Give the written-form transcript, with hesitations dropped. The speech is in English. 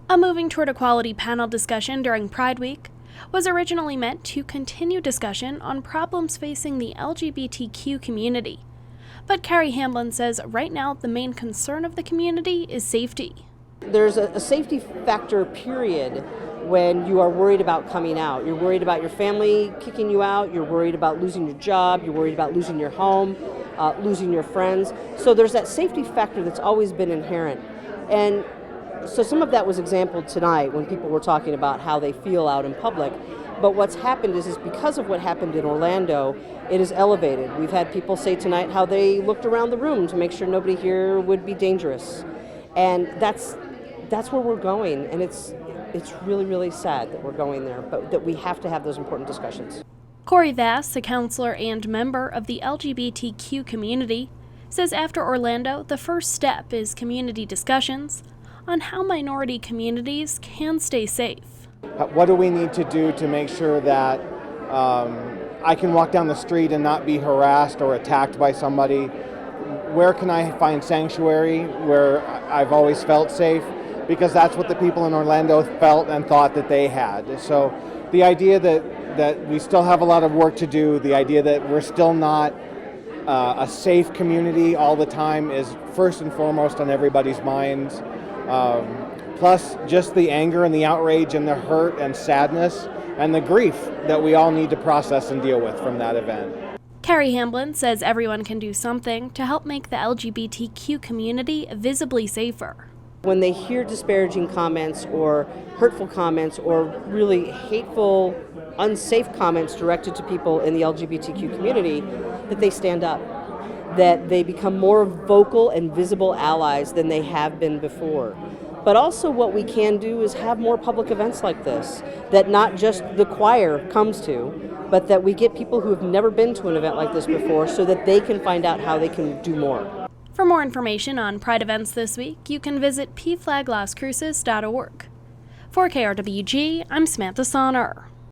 A Moving Toward Equality panel discussion during Pride Week was originally meant to continue discussion on problems facing the LGBTQ community. But Carrie Hamblen says right now the main concern of the community is safety. There's a safety factor period when you are worried about coming out. You're worried about your family kicking you out, you're worried about losing your job, you're worried about losing your home, losing your friends. So there's that safety factor that's always been inherent. And so some of that was exampled tonight when people were talking about how they feel out in public. But what's happened is because of what happened in Orlando, it is elevated. We've had people say tonight how they looked around the room to make sure nobody here would be dangerous. And that's where we're going, and it's really, really sad that we're going there, but that we have to have those important discussions. Corey Vass, a counselor and member of the LGBTQ community, says after Orlando, the first step is community discussions on how minority communities can stay safe. What do we need to do to make sure that I can walk down the street and not be harassed or attacked by somebody? Where can I find sanctuary where I've always felt safe? Because that's what the people in Orlando felt and thought that they had. So the idea that we still have a lot of work to do, the idea that we're still not a safe community all the time is first and foremost on everybody's minds. Plus just the anger and the outrage and the hurt and sadness and the grief that we all need to process and deal with from that event. Carrie Hamblen says everyone can do something to help make the LGBTQ community visibly safer. When they hear disparaging comments or hurtful comments or really hateful, unsafe comments directed to people in the LGBTQ community, that they stand up, that they become more vocal and visible allies than they have been before. But also what we can do is have more public events like this, that not just the choir comes to, but that we get people who have never been to an event like this before so that they can find out how they can do more. For more information on Pride events this week, you can visit pflaglascruces.org. For KRWG, I'm Samantha Sonner.